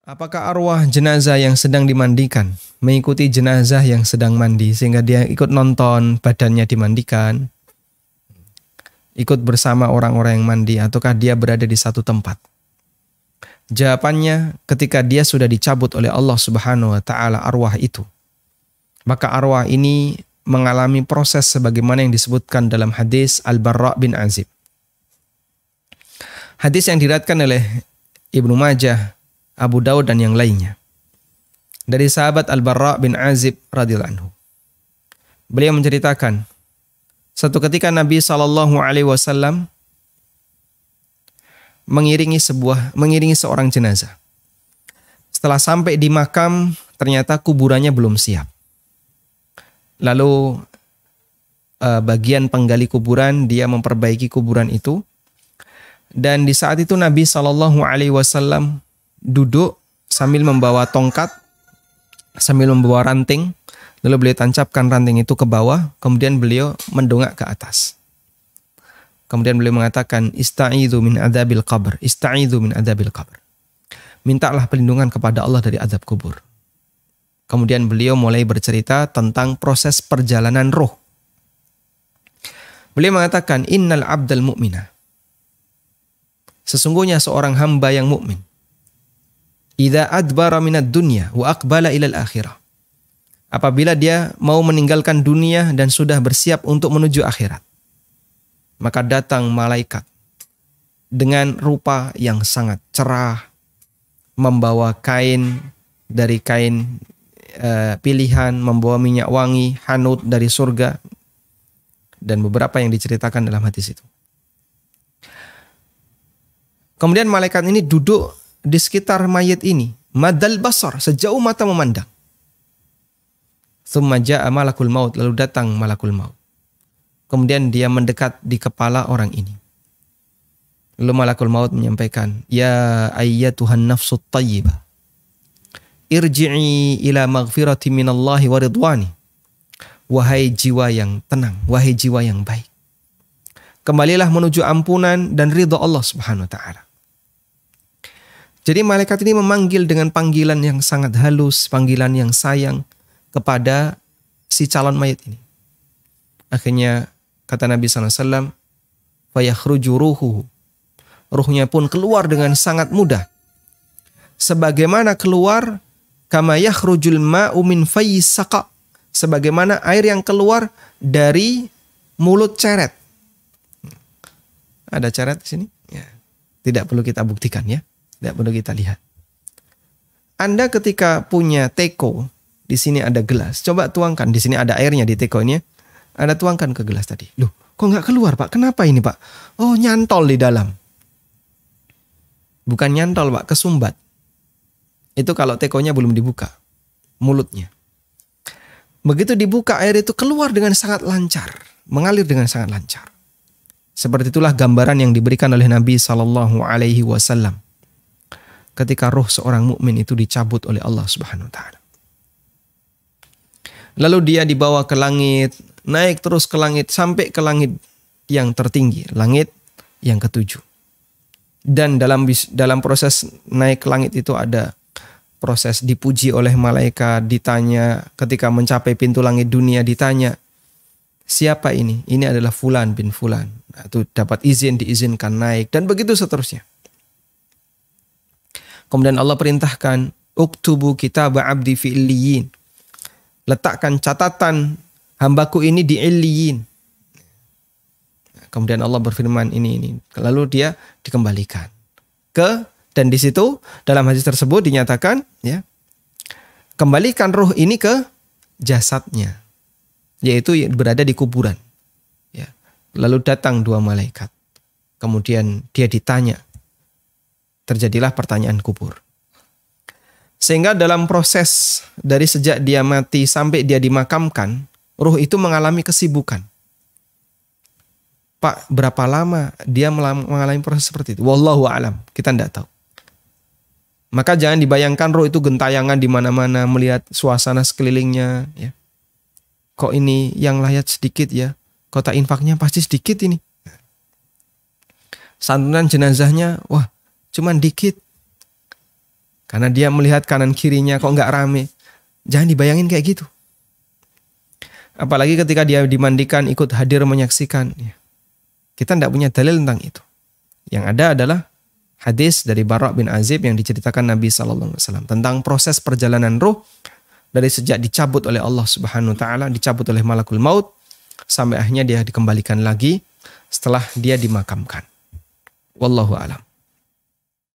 Apakah arwah jenazah yang sedang dimandikan mengikuti jenazah yang sedang mandi sehingga dia ikut nonton badannya dimandikan, ikut bersama orang-orang yang mandi, ataukah dia berada di satu tempat? Jawabannya, ketika dia sudah dicabut oleh Allah Subhanahu wa taala arwah itu, maka arwah ini mengalami proses sebagaimana yang disebutkan dalam hadis Al-Barra bin Azib. Hadis yang diriwayatkan oleh Ibnu Majah, Abu Daud dan yang lainnya. Dari sahabat Al-Barra bin Azib radhiyallahu anhu. Beliau menceritakan, satu ketika Nabi SAW mengiringi seorang jenazah. Setelah sampai di makam, ternyata kuburannya belum siap. Lalu bagian penggali kuburan, dia memperbaiki kuburan itu. Dan di saat itu Nabi SAW duduk sambil membawa tongkat, sambil membawa ranting, lalu beliau tancapkan ranting itu ke bawah, kemudian beliau mendongak ke atas. Kemudian beliau mengatakan, Ista'idhu min adzabil qabr, ista'idhu min adzabil qabr. Mintalah perlindungan kepada Allah dari azab kubur. Kemudian beliau mulai bercerita tentang proses perjalanan roh. Beliau mengatakan, Innal abdal mu'mina. Sesungguhnya seorang hamba yang mukmin, idza adbara minad dunya wa aqbala ilal akhirah. Apabila dia mau meninggalkan dunia dan sudah bersiap untuk menuju akhirat, maka datang malaikat dengan rupa yang sangat cerah, membawa kain dari kain pilihan, membawa minyak wangi, hanut dari surga, dan beberapa yang diceritakan dalam hadis itu. Kemudian malaikat ini duduk di sekitar mayit ini, madal basar, sejauh mata memandang. Tsumma ja'a malakul maut, lalu datang malakul maut. Kemudian dia mendekat di kepala orang ini. Lalu malakul maut menyampaikan, Ya ayyatuhan nafsut tayyibah, irji'i ila maghfirati minallahi wa ridwani. Wahai jiwa yang tenang, wahai jiwa yang baik, kembalilah menuju ampunan dan ridha Allah Subhanahu wa taala. Jadi malaikat ini memanggil dengan panggilan yang sangat halus, panggilan yang sayang kepada si calon mayit ini. Akhirnya kata Nabi SAW, fayakhruju ruhuhu. Ruhnya pun keluar dengan sangat mudah. Sebagaimana keluar, kama yakhrujul ma'u min fayyis saqa. Sebagaimana air yang keluar dari mulut ceret. Ada ceret di sini? Ya. Tidak perlu kita buktikan ya. Tidak perlu kita lihat. Anda ketika punya teko, di sini ada gelas. Coba tuangkan, di sini ada airnya di teko ini. Anda tuangkan ke gelas tadi. Loh, kok nggak keluar Pak? Kenapa ini Pak? Oh, nyantol di dalam. Bukan nyantol Pak, kesumbat. Itu kalau tekonya belum dibuka, mulutnya. Begitu dibuka, air itu keluar dengan sangat lancar. Mengalir dengan sangat lancar. Seperti itulah gambaran yang diberikan oleh Nabi SAW. Ketika roh seorang mukmin itu dicabut oleh Allah Subhanahu wa taala. Lalu dia dibawa ke langit, naik terus ke langit sampai ke langit yang tertinggi, langit yang ketujuh. Dan dalam proses naik ke langit itu ada proses dipuji oleh malaikat, ditanya ketika mencapai pintu langit dunia ditanya, siapa ini? Ini adalah fulan bin fulan. Nah, itu dapat izin, diizinkan naik dan begitu seterusnya. Kemudian Allah perintahkan, uktubu kitab abdi fi illiyin. Letakkan catatan hambaku ini di illiyin. Kemudian Allah berfirman ini. Lalu dia dikembalikan dan di situ dalam hadis tersebut dinyatakan ya, kembalikan roh ini ke jasadnya, yaitu berada di kuburan. Ya. Lalu datang dua malaikat. Kemudian dia ditanya. Terjadilah pertanyaan kubur. Sehingga dalam proses dari sejak dia mati sampai dia dimakamkan, ruh itu mengalami kesibukan. Pak, berapa lama dia mengalami proses seperti itu? Wallahu a'lam, kita tidak tahu. Maka jangan dibayangkan roh itu gentayangan di mana-mana melihat suasana sekelilingnya. Ya. Kok ini yang layat sedikit ya? Kota infaknya pasti sedikit ini. Santunan jenazahnya, wah, cuman dikit. Karena dia melihat kanan kirinya kok nggak rame. Jangan dibayangin kayak gitu. Apalagi ketika dia dimandikan ikut hadir menyaksikan. Kita tidak punya dalil tentang itu. Yang ada adalah hadis dari Bara' bin Azib yang diceritakan Nabi SAW tentang proses perjalanan ruh dari sejak dicabut oleh Allah Subhanahu Wa Taala, dicabut oleh malakul maut, sampai akhirnya dia dikembalikan lagi setelah dia dimakamkan. Wallahu a'lam.